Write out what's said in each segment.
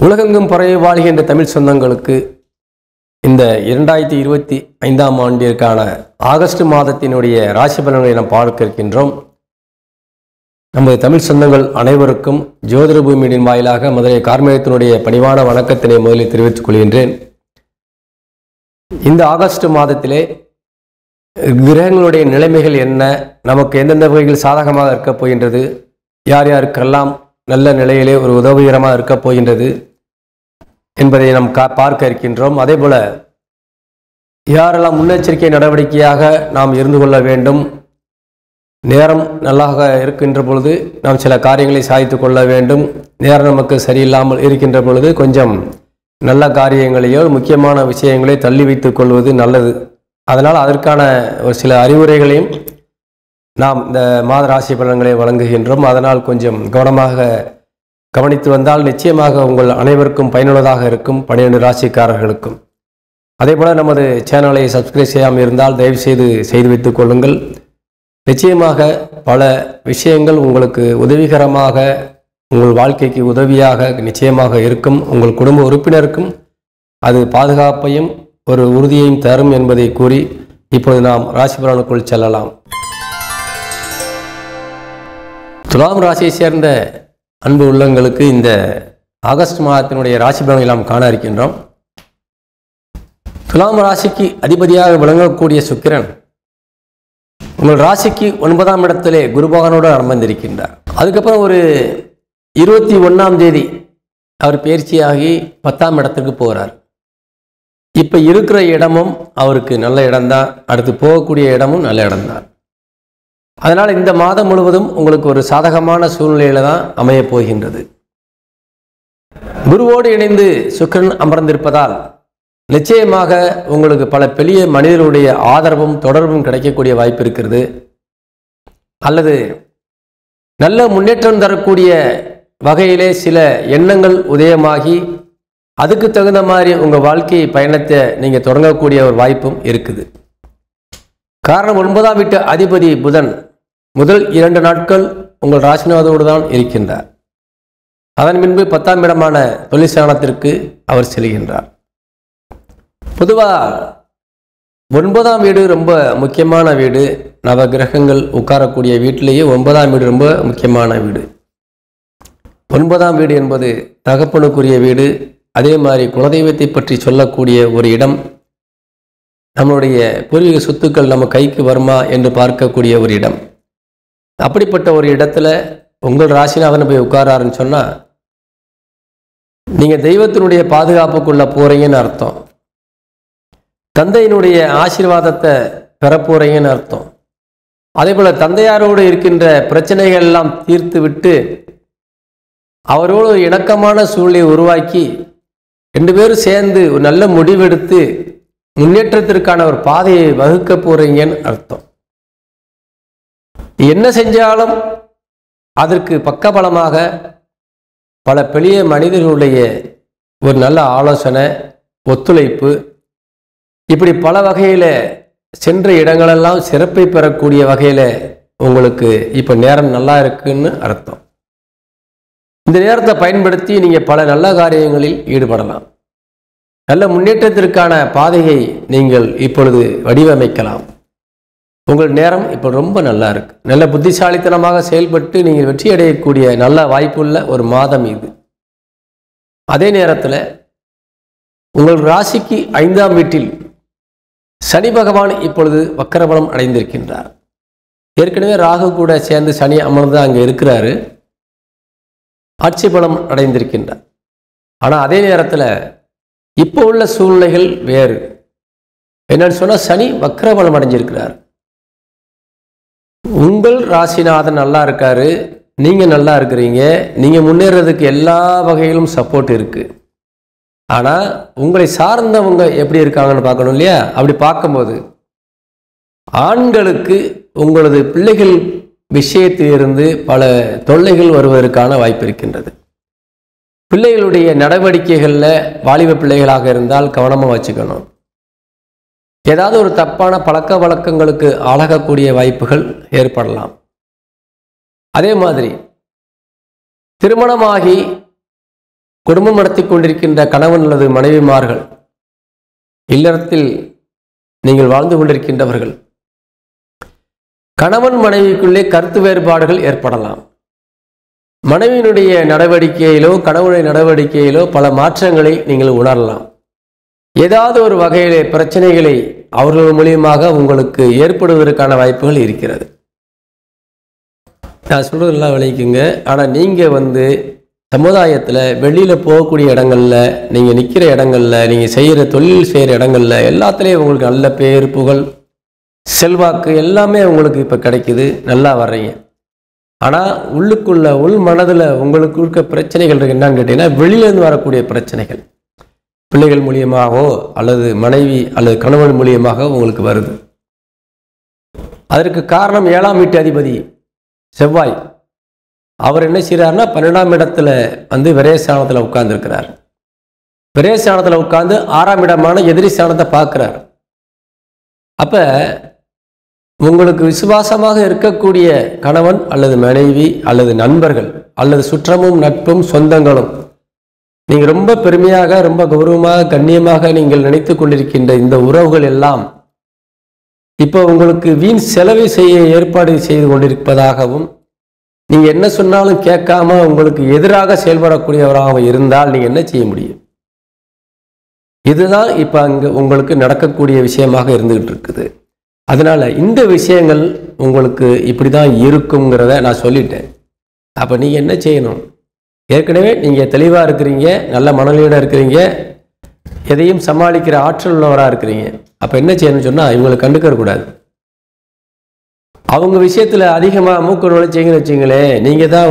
உலகெங்கும் பரவி வாழ்கின்ற தமிழ் சொந்தங்களுக்கு இந்த 2025ஆம் ஆண்டிற்கான ஆகஸ்ட் மாதத்தினுடைய ராசி பலன்களை நாம் பார்க்க இருக்கின்றோம். நமது தமிழ் சொந்தங்கள் அனைவருக்கும் ஜோதிட பூமியின் வாயிலாக மதுரை கார்மேகத்தினுடைய பணிவான வணக்கத்தினை முதலில் தெரிவித்துக் கொள்கின்றேன். இந்த ஆகஸ்ட் மாதத்திலே கிரகங்களுடைய நிலைமைகள் என்ன, நமக்கு எந்தெந்த வகையில் சாதகமாக இருக்கப் போகின்றது, யார் யாருக்கெல்லாம் நல்ல நிலையிலே ஒரு உதவிகரமாக இருக்கப் போகின்றது என்பதை நாம் பார்க்க இருக்கின்றோம். அதே போல யாரெல்லாம் முன்னெச்சரிக்கை நடவடிக்கையாக நாம் இருந்து கொள்ள வேண்டும், நேரம் நல்லாக இருக்கின்ற பொழுது நாம் சில காரியங்களை சாதித்து கொள்ள வேண்டும், நேரம் நமக்கு சரியில்லாமல் இருக்கின்ற பொழுது கொஞ்சம் நல்ல காரியங்களையோ முக்கியமான விஷயங்களை தள்ளி வைத்துக் கொள்வது நல்லது. அதனால் அதற்கான ஒரு சில அறிவுரைகளையும் நாம் இந்த மாத ராசி பலன்களை வழங்குகின்றோம். அதனால் கொஞ்சம் கவனமாக கவனித்து வந்தால் நிச்சயமாக உங்கள் அனைவருக்கும் பயனுள்ளதாக இருக்கும், 12 ராசிக்காரர்களுக்கும். அதே போல் நமது சேனலை சப்ஸ்கிரைப் செய்யாமல் இருந்தால் தயவுசெய்து செய்து வைத்துக் கொள்ளுங்கள். நிச்சயமாக பல விஷயங்கள் உங்களுக்கு உதவிகரமாக, உங்கள் வாழ்க்கைக்கு உதவியாக நிச்சயமாக இருக்கும். உங்கள் குடும்ப உறுப்பினருக்கும் அது பாதுகாப்பையும் ஒரு உறுதியையும் தரும் என்பதை கூறி இப்போது நாம் ராசி பலனுக்குள் செல்லலாம். துலாம் ராசியை சேர்ந்த அன்பு உள்ளங்களுக்கு இந்த ஆகஸ்ட் மாதத்தினுடைய ராசி பலன்களை நாம் காண இருக்கின்றோம். துலாம் ராசிக்கு அதிபதியாக விளங்கக்கூடிய சுக்கிரன் உங்கள் ராசிக்கு 9ஆம் இடத்திலே குரு பகவானோடு அமர்ந்திருக்கின்றார். அதுக்கப்புறம் ஒரு 21ஆம் தேதி அவர் பயிற்சியாகி 10ஆம் இடத்துக்கு போகிறார். இப்போ இருக்கிற இடமும் அவருக்கு நல்ல இடம்தான், அடுத்து போகக்கூடிய இடமும் நல்ல இடம்தான். அதனால் இந்த மாதம் முழுவதும் உங்களுக்கு ஒரு சாதகமான சூழ்நிலையில தான் அமையப் போகின்றது. குருவோடு இணைந்து சுக்கிரன் அமர்ந்திருப்பதால் நிச்சயமாக உங்களுக்கு பல பெரிய மனிதர்களுடைய ஆதரவும் தொடர்பும் கிடைக்கக்கூடிய வாய்ப்பு இருக்கிறது. அல்லது நல்ல முன்னேற்றம் தரக்கூடிய வகையிலே சில எண்ணங்கள் உதயமாகி அதுக்கு தகுந்த மாதிரி உங்கள் வாழ்க்கை பயணத்தை நீங்கள் தொடங்கக்கூடிய ஒரு வாய்ப்பும் இருக்குது. காரணம் 9ஆம் வீட்டு அதிபதி புதன் முதல் 2 நாட்கள் உங்கள் ராசிநாதோடு தான் இருக்கின்றார். அதன் பின்பு 10ஆம் இடமான தொழிற்சாலத்திற்கு அவர் செல்கின்றார். பொதுவாக 9ஆம் வீடு ரொம்ப முக்கியமான வீடு. நவ கிரகங்கள் உட்காரக்கூடிய வீட்டிலேயே 9ஆம் வீடு ரொம்ப முக்கியமான வீடு. 9ஆம் வீடு என்பது தகப்பனுக்குரிய வீடு. அதே மாதிரி குலதெய்வத்தை பற்றி சொல்லக்கூடிய ஒரு இடம். நம்மளுடைய பூர்வீக சொத்துக்கள் நம்ம கைக்கு வருமா என்று பார்க்கக்கூடிய ஒரு இடம். அப்படிப்பட்ட ஒரு இடத்துல உங்கள் ராசிநாதன் போய் உட்காராருன்னு சொன்னால் நீங்கள் தெய்வத்தினுடைய பாதுகாப்புக்குள்ள போறீங்கன்னு அர்த்தம். தந்தையினுடைய ஆசீர்வாதத்தை பெற போறீங்கன்னு அர்த்தம். அதே போல தந்தையாரோடு இருக்கின்ற பிரச்சனைகள் எல்லாம் தீர்த்து விட்டு அவரோடு ஒரு இணக்கமான சூழ்நிலையை உருவாக்கி 2 பேரும் சேர்ந்து ஒரு நல்ல முடிவெடுத்து முன்னேற்றத்திற்கான ஒரு பாதையை வகுக்க போறீங்கன்னு அர்த்தம். என்ன செஞ்சாலும் அதற்கு பக்கபலமாக பல பெரிய மனிதர்களுடைய ஒரு நல்ல ஆலோசனை, ஒத்துழைப்பு, இப்படி பல வகையில் சென்ற இடங்களெல்லாம் சிறப்பை பெறக்கூடிய வகையில் உங்களுக்கு இப்போ நேரம் நல்லா இருக்குன்னு அர்த்தம். இந்த நேரத்தை பயன்படுத்தி நீங்கள் பல நல்ல காரியங்களில் ஈடுபடலாம். நல்ல முன்னேற்றத்திற்கான பாதையை நீங்கள் இப்பொழுது வடிவமைக்கலாம். உங்கள் நேரம் இப்போ ரொம்ப நல்லா இருக்கு. நல்ல புத்திசாலித்தனமாக செயல்பட்டு நீங்கள் வெற்றி அடையக்கூடிய நல்ல வாய்ப்புள்ள ஒரு மாதம் இது. அதே நேரத்தில் உங்கள் ராசிக்கு 5ஆம் வீட்டில் சனி பகவான் இப்பொழுது வக்கரபலம் அடைந்திருக்கின்றார். ஏற்கனவே ராகு கூட சேர்ந்து சனி அமர்ந்து அங்கே இருக்கிறாரு, ஆட்சி பலம் அடைந்திருக்கின்றார். ஆனால் அதே நேரத்தில் இப்போ உள்ள சூழ்நிலைகள் வேறு. என்னன்னு சொன்னால் சனி வக்கரபலம் அடைஞ்சிருக்கிறார். உங்கள் ராசிநாதன் நல்லா இருக்காரு, நீங்கள் நல்லா இருக்கிறீங்க, நீங்கள் முன்னேறதுக்கு எல்லா வகையிலும் சப்போர்ட் இருக்கு. ஆனால் உங்களை சார்ந்தவங்க எப்படி இருக்காங்கன்னு பார்க்கணும் இல்லையா? அப்படி பார்க்கும்போது ஆண்களுக்கு உங்களது பிள்ளைகள் விஷயத்திலிருந்து பல தொல்லைகள் வருவதற்கான வாய்ப்பு இருக்கின்றது. பிள்ளைகளுடைய நடவடிக்கைகளில் வாலிப பிள்ளைகளாக இருந்தால் கவனமாக வச்சுக்கணும். ஏதாவது ஒரு தப்பான பழக்க வழக்கங்களுக்கு ஆளாகக்கூடிய வாய்ப்புகள் ஏற்படலாம். அதே மாதிரி திருமணமாகி குடும்பம் நடத்தி கொண்டிருக்கின்ற கணவன் அல்லது மனைவிமார்கள், இல்லறத்தில் நீங்கள் வாழ்ந்து கொண்டிருக்கின்றவர்கள், கணவன் மனைவிக்குள்ளே கருத்து வேறுபாடுகள் ஏற்படலாம். மனைவியினுடைய நடவடிக்கையிலோ கணவனுடைய நடவடிக்கையிலோ பல மாற்றங்களை நீங்கள் உணரலாம். ஏதாவது ஒரு வகையிலே பிரச்சனைகளை அவர்கள் மூலியமாக உங்களுக்கு ஏற்படுவதற்கான வாய்ப்புகள் இருக்கிறது. நான் சொல்றதெல்லாம் விளைக்குங்க. ஆனால் நீங்கள் சமுதாயத்தில் வெளியில் போகக்கூடிய இடங்கள்ல, நீங்கள் நிற்கிற இடங்கள்ல, நீங்கள் செய்கிற தொழில் செய்கிற இடங்கள்ல எல்லாத்துலேயும் உங்களுக்கு நல்ல பேர், புகழ், செல்வாக்கு எல்லாமே உங்களுக்கு இப்போ கிடைக்குது, நல்லா வர்றீங்க. ஆனால் உள்ளுக்குள்ள உள் மனதில் உங்களுக்கு இருக்க பிரச்சனைகள் இருக்கு. என்னன்னு கேட்டீங்கன்னா, வெளியிலேருந்து வரக்கூடிய பிரச்சனைகள் பிள்ளைகள் மூலியமாகவோ அல்லது மனைவி அல்லது கணவன் மூலியமாக உங்களுக்கு வருது. அதற்கு காரணம் 7ஆம் வீட்டு அதிபதி செவ்வாய். அவர் என்ன செய்கிறாருன்னா 12ஆம் இடத்துல விரயஸ்தானத்தில் உட்கார்ந்துருக்கிறார். விரயஸ்தானத்தில் உட்கார்ந்து 6ஆம் இடமான எதிரி ஸ்தானத்தை பார்க்குறார். அப்போ உங்களுக்கு விசுவாசமாக இருக்கக்கூடிய கணவன் அல்லது மனைவி அல்லது நண்பர்கள் அல்லது சுற்றமும் நட்பும் சொந்தங்களும், நீங்கள் ரொம்ப பெருமையாக ரொம்ப கௌரவமாக கண்ணியமாக நீங்கள் நினைத்து கொண்டிருக்கின்ற இந்த உறவுகள் எல்லாம் இப்போ உங்களுக்கு வீண் செலவை செய்ய ஏற்பாடு செய்து கொண்டிருப்பதாகவும், நீங்கள் என்ன சொன்னாலும் கேட்காம உங்களுக்கு எதிராக செயல்படக்கூடியவராக இருந்தால் நீங்கள் என்ன செய்ய முடியும்? இதுதான் இப்போ அங்கே உங்களுக்கு நடக்கக்கூடிய விஷயமாக இருந்துகிட்டு இருக்குது. அதனால இந்த விஷயங்கள் உங்களுக்கு இப்படி தான் இருக்குங்கிறத நான் சொல்லிட்டேன். அப்போ நீங்கள் என்ன செய்யணும்? ஏற்கனவே நீங்கள் தெளிவாக இருக்கிறீங்க, நல்ல மனநிலையோட இருக்கிறீங்க, எதையும் சமாளிக்கிற ஆற்றல் உள்ளவராக இருக்கிறீங்க. அப்போ என்ன செய்யணும்னு சொன்னால், இவங்களை கண்டுக்கக்கூடாது. அவங்க விஷயத்தில் அதிகமாக மூக்கு நுழைச்சிங்கன்னு வச்சிங்களேன், நீங்கள் தான்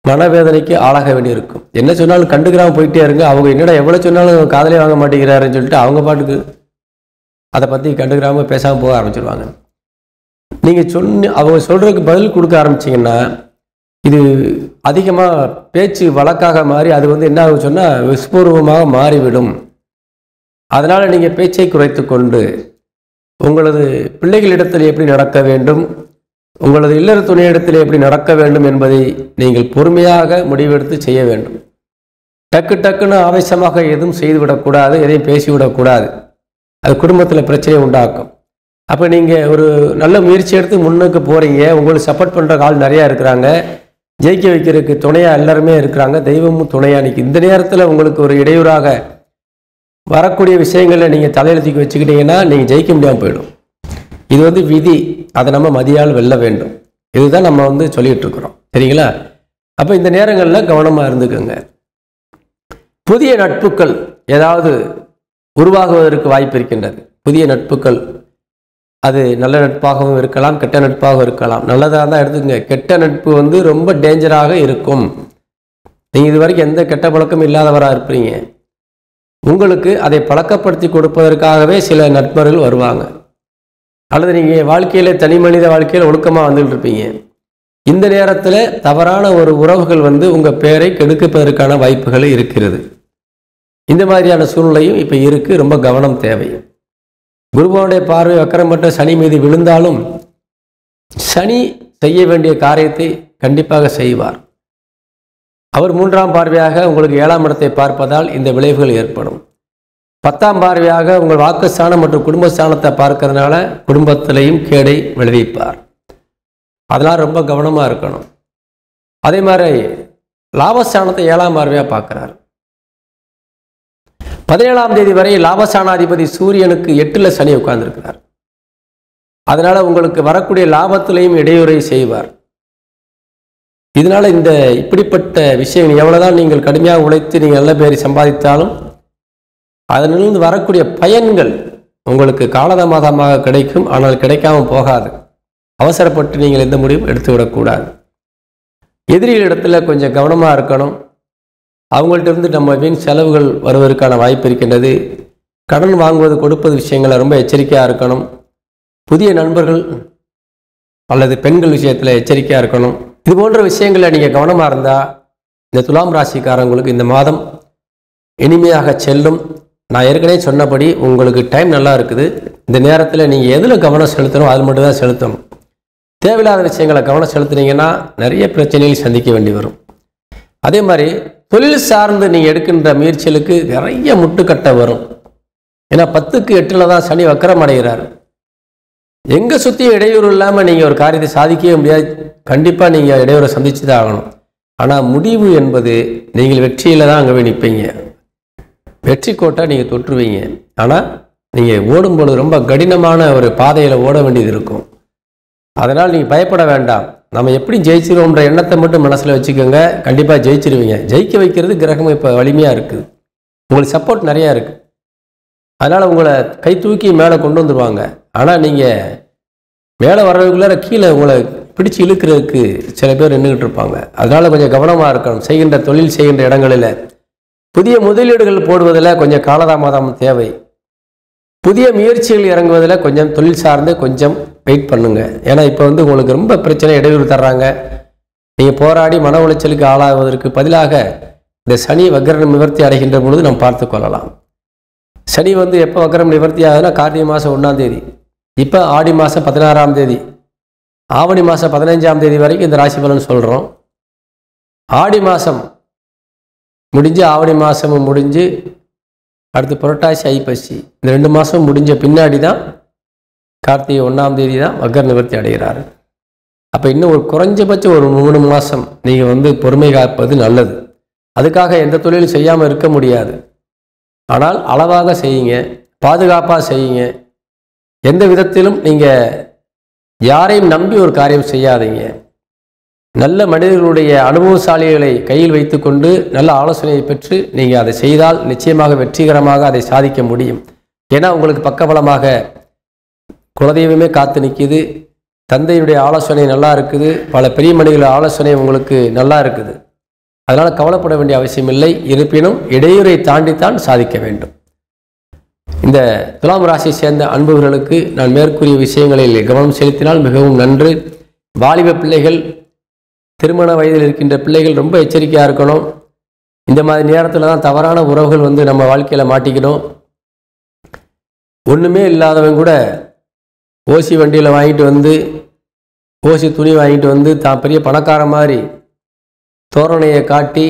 மனவேதனைக்கு ஆளாக வேண்டியிருக்கும். என்ன சொன்னாலும் கண்டுக்கிறாமல் போயிட்டே இருங்க. அவங்க என்னடா எவ்வளோ சொன்னாலும் காதலே வாங்க மாட்டேங்கிறாருன்னு சொல்லிட்டு அவங்க பாட்டுக்கு அதை பற்றி கண்டுக்கிறாமல் பேசாமல் போக ஆரம்பிச்சிடுவாங்க. நீங்கள் அவங்க சொல்கிறதுக்கு பதில் கொடுக்க ஆரம்பிச்சிங்கன்னா, இது அதிகமாக பேச்சு வழக்காக மாறி அது என்ன ஆகும் சொன்னால் விஸ்பூர்வமாக மாறிவிடும். அதனால் நீங்கள் பேச்சை குறைத்து கொண்டு உங்களது பிள்ளைகளிடத்தில் எப்படி நடக்க வேண்டும், உங்களது இல்லற துணையிடத்தில் எப்படி நடக்க வேண்டும் என்பதை நீங்கள் பொறுமையாக முடிவெடுத்து செய்ய வேண்டும். டக்குன்னு ஆவேசமாக எதுவும் செய்துவிடக்கூடாது, எதையும் பேசிவிடக்கூடாது. அது குடும்பத்தில் பிரச்சனையை உண்டாக்கும். அப்போ நீங்கள் ஒரு நல்ல முயற்சி எடுத்து முன்னுக்கு போகிறீங்க, உங்களுக்கு சப்போர்ட் பண்ணுற ஆள் நிறையா இருக்கிறாங்க, ஜெயிக்க வைக்கிறதுக்கு துணையாக எல்லாருமே இருக்கிறாங்க, தெய்வமும் துணையாக நிற்கும். இந்த நேரத்தில் உங்களுக்கு ஒரு இடையூறாக வரக்கூடிய விஷயங்களில் நீங்கள் தலையெழுத்துக்கு வச்சுக்கிட்டீங்கன்னா நீங்கள் ஜெயிக்க முடியாமல் போயிடும். இது விதி, அதை நம்ம மதியால் வெல்ல வேண்டும். இதுதான் நம்ம சொல்லிகிட்டு இருக்கிறோம். சரிங்களா? அப்போ இந்த நேரங்களில் கவனமாக இருந்துக்கோங்க. புதிய நட்புகள் ஏதாவது உருவாகுவதற்கு வாய்ப்பு இருக்கின்றது. புதிய நட்புகள் அது நல்ல நட்பாகவும் இருக்கலாம், கெட்ட நட்பாகவும் இருக்கலாம். நல்லதாக தான் எடுத்துக்கங்க. கெட்ட நட்பு ரொம்ப டேஞ்சராக இருக்கும். நீங்கள் இது வரைக்கும் எந்த கெட்ட பழக்கமும் இல்லாதவராக இருப்பீங்க. உங்களுக்கு அதை பழக்கப்படுத்தி கொடுப்பதற்காகவே சில நட்பர்கள் வருவாங்க. அல்லது நீங்கள் வாழ்க்கையில் தனி மனித வாழ்க்கையில் ஒழுக்கமாக வந்துட்டு இருப்பீங்க. இந்த நேரத்தில் தவறான ஒரு உறவுகள் உங்கள் பெயரை கெடுப்பதற்கான வாய்ப்புகள் இருக்கிறது. இந்த மாதிரியான சூழ்நிலையும் இப்போ இருக்குது. ரொம்ப கவனம் தேவை. குருபவனுடைய பார்வை வக்கரம்பட்ட சனி மீது விழுந்தாலும் சனி செய்ய வேண்டிய காரியத்தை கண்டிப்பாக செய்வார். அவர் 3ஆம் பார்வையாக உங்களுக்கு 7ஆம் இடத்தை பார்ப்பதால் இந்த விளைவுகள் ஏற்படும். 10ஆம் பார்வையாக உங்கள் வாக்குஸ்தானம் மற்றும் குடும்பஸ்தானத்தை பார்க்கறதுனால குடும்பத்திலையும் கேடை விளைவிப்பார். அதெல்லாம் ரொம்ப கவனமாக இருக்கணும். அதே மாதிரி லாபஸ்தானத்தை 7ஆம் பார்வையாக பார்க்குறார். 17ஆம் தேதி வரை லாபஸ்தானாதிபதி சூரியனுக்கு 8ல் சனி உட்கார்ந்துருக்கிறார். அதனால உங்களுக்கு வரக்கூடிய லாபத்திலையும் இடையூறை செய்வார். இதனால இந்த இப்படிப்பட்ட விஷயங்கள் எவ்வளவுதான் நீங்கள் கடுமையாக உழைத்து நீங்கள் நல்ல பேரை சம்பாதித்தாலும் அதனிலிருந்து வரக்கூடிய பயன்கள் உங்களுக்கு காலதாமதமாக கிடைக்கும். ஆனால் கிடைக்காம போகாது. அவசரப்பட்டு நீங்கள் எந்த முடிவும் எடுத்துவிடக்கூடாது. எதிரிகளிடத்தில் கொஞ்சம் கவனமாக இருக்கணும். அவங்கள்ட்ட இருந்து நம்ம வீண் செலவுகள் வருவதற்கான வாய்ப்பு இருக்கின்றது. கடன் வாங்குவது கொடுப்பது விஷயங்களை ரொம்ப எச்சரிக்கையாக இருக்கணும். புதிய நண்பர்கள் அல்லது பெண்கள் விஷயத்தில் எச்சரிக்கையாக இருக்கணும். இது போன்ற விஷயங்களில் நீங்கள் கவனமாக இருந்தால் இந்த துலாம் ராசிக்காரங்களுக்கு இந்த மாதம் இனிமையாக செல்லும். நான் ஏற்கனவே சொன்னபடி உங்களுக்கு டைம் நல்லா இருக்குது. இந்த நேரத்தில் நீங்கள் எதில் கவனம் செலுத்தணும் அது மட்டும் தான் செலுத்தணும். தேவையில்லாத விஷயங்களை கவனம் செலுத்துனீங்கன்னா நிறைய பிரச்சனைகள் சந்திக்க வேண்டி வரும். அதே மாதிரி தொழில் சார்ந்து நீங்கள் எடுக்கின்ற முயற்சிகளுக்கு நிறைய முட்டுக்கட்டை வரும். ஏன்னா 10க்கு 8ல் தான் சனி வக்கரம் அடைகிறார். எங்கே சுற்றியும் இடையூறு இல்லாமல் நீங்கள் ஒரு காரியத்தை சாதிக்கவே முடியாது. கண்டிப்பாக நீங்கள் இடையூறை சந்திச்சு தான் ஆகணும். ஆனால் முடிவு என்பது நீங்கள் வெற்றியில் தான் அங்கே போய் நிற்பீங்க. வெற்றி கோட்டை நீங்கள் தொற்றுவீங்க. ஆனால் நீங்கள் ஓடும்பொழுது ரொம்ப கடினமான ஒரு பாதையில் ஓட வேண்டியது இருக்கும். அதனால் நீங்கள் பயப்பட வேண்டாம். நம்ம எப்படி ஜெயிச்சிருவோம்ன்ற எண்ணத்தை மட்டும் மனசில் வச்சுக்கோங்க. கண்டிப்பாக ஜெயிச்சிருவீங்க. ஜெயிக்க வைக்கிறது கிரகம் இப்போ வலிமையாக இருக்குது. உங்களுக்கு சப்போர்ட் நிறையா இருக்குது. அதனால் உங்களை கை தூக்கி மேலே கொண்டு வந்துடுவாங்க. ஆனால் நீங்கள் மேலே வர்றதுக்குள்ளார கீழே உங்களை பிடிச்சி இழுக்கிறதுக்கு சில பேர் நின்றுக்கிட்டு இருப்பாங்க. அதனால் கொஞ்சம் கவனமாக இருக்கணும். செய்கின்ற தொழில் செய்கின்ற இடங்களில் புதிய முதலீடுகள் போடுவதில் கொஞ்சம் காலதாமதம் தேவை. புதிய முயற்சிகள் இறங்குவதில் கொஞ்சம் தொழில் சார்ந்து கொஞ்சம் வெயிட் பண்ணுங்க. ஏன்னா இப்போ உங்களுக்கு ரொம்ப பிரச்சனை இடையூறு தர்றாங்க. நீங்கள் போராடி மன உளைச்சலுக்கு ஆளாவதற்கு பதிலாக இந்த சனி வக்ரம் நிவர்த்தி அடைகின்ற பொழுது நாம் பார்த்து கொள்ளலாம். சனி எப்போ வக்ரம் நிவர்த்தி ஆகுதுன்னா கார்த்திகை மாதம் 1ஆம் தேதி, இப்போ ஆடி மாதம் 16ஆம் தேதி, ஆவணி மாதம் 15ஆம் தேதி வரைக்கும் இந்த ராசி பலன் சொல்கிறோம். ஆடி மாதம் முடிஞ்சு ஆவணி மாதமும் முடிஞ்சு அடுத்து புரட்டாசி ஐப்பசி இந்த 2 மாதம் முடிஞ்ச பின்னாடி தான் கார்த்திகை 1ஆம் தேதி தான் வக்ர நிவர்த்தி அடைகிறாரு. அப்போ இன்னும் ஒரு குறைஞ்சபட்சம் ஒரு 3 மாதம் நீங்கள் பொறுமை காப்பது நல்லது. அதுக்காக எந்த தொழிலும் செய்யாமல் இருக்க முடியாது. ஆனால் அளவாக செய்யுங்க, பாதுகாப்பாக செய்யுங்க. எந்த விதத்திலும் நீங்கள் யாரையும் நம்பி ஒரு காரியம் செய்யாதீங்க. நல்ல மனிதர்களுடைய அனுபவசாலிகளை கையில் வைத்துக்கொண்டு நல்ல ஆலோசனையை பெற்று நீங்கள் அதை செய்தால் நிச்சயமாக வெற்றிகரமாக அதை சாதிக்க முடியும். ஏன்னா உங்களுக்கு பக்கபலமாக குலதெய்வமே காத்து நிற்கிது. தந்தையுடைய ஆலோசனை நல்லா இருக்குது. பல பெரிய மனிதர்கள் ஆலோசனை உங்களுக்கு நல்லா இருக்குது. அதனால் கவலைப்பட வேண்டிய அவசியம் இல்லை. இருப்பினும் இடையூறை தாண்டித்தான் சாதிக்க வேண்டும். இந்த துலாம் ராசியை சேர்ந்த அன்புகளுக்கு நான் மேற்கூறிய விஷயங்களில் கவனம் செலுத்தினால் மிகவும் நன்று. வாலிப பிள்ளைகள், திருமண வயதில் இருக்கின்ற பிள்ளைகள் ரொம்ப எச்சரிக்கையாக இருக்கணும். இந்த மாதிரி நேரத்தில் தான் தவறான உறவுகள் நம்ம வாழ்க்கையில் மாட்டிக்கணும். ஒன்றுமே இல்லாதவங்க கூட ஓசி வண்டியில் வாங்கிட்டு ஓசி துணி வாங்கிட்டு தான் பெரிய பணக்கார மாதிரி தோரணையை காட்டி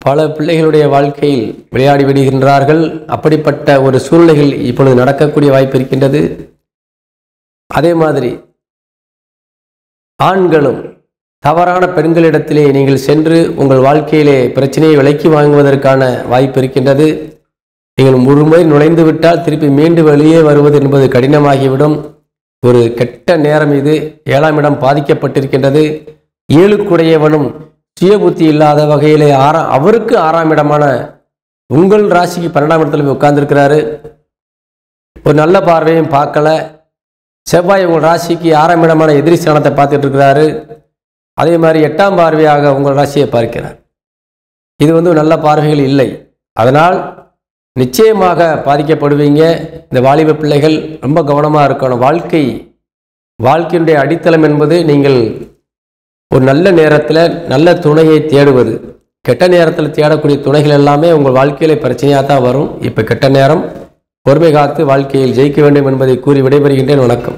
பல பிள்ளைகளுடைய வாழ்க்கையில் விளையாடி விடுகின்றார்கள். அப்படிப்பட்ட ஒரு சூழ்நிலைகள் இப்பொழுது நடக்கக்கூடிய வாய்ப்பு இருக்கின்றது. அதே மாதிரி ஆண்களும் தவறான பெண்களிடத்திலே நீங்கள் சென்று உங்கள் வாழ்க்கையிலே பிரச்சனையை விலைக்கு வாங்குவதற்கான வாய்ப்பு இருக்கின்றது. நீங்கள் முழுமை நுழைந்து விட்டால் திருப்பி மீண்டு வெளியே வருவது என்பது கடினமாகிவிடும். ஒரு கெட்ட நேரம் இது. 7ஆம் இடம் பாதிக்கப்பட்டிருக்கின்றது. 7க்குடையவனும் சுய புத்தி இல்லாத வகையிலே அவருக்கு 6ஆம் இடமான உங்கள் ராசிக்கு 12ஆம் இடத்துல போய் உட்கார்ந்துருக்கிறாரு. ஒரு நல்ல பார்வையும் பார்க்கல. செவ்வாய் உங்கள் ராசிக்கு 6ஆம் இடமான எதிரி ஸ்தானத்தை பார்த்துட்டு இருக்கிறாரு. அதே மாதிரி 8ஆம் பார்வையாக உங்கள் ராசியை பார்க்கிறார். இது நல்ல பார்வைகள் இல்லை. அதனால் நிச்சயமாக பாதிக்கப்படுவீங்க. இந்த வாலிப பிள்ளைகள் ரொம்ப கவனமாக இருக்கணும். வாழ்க்கையினுடைய அடித்தளம் என்பது நீங்கள் ஒரு நல்ல நேரத்தில் நல்ல துணையை தேடுவது. கெட்ட நேரத்தில் தேடக்கூடிய துணைகள் எல்லாமே உங்கள் வாழ்க்கையில் பிரச்சனையாக தான் வரும். இப்போ கெட்ட நேரம். பொறுமை காத்து வாழ்க்கையில் ஜெயிக்க வேண்டும் என்பதை கூறி விடைபெறுகின்றேன். வணக்கம்.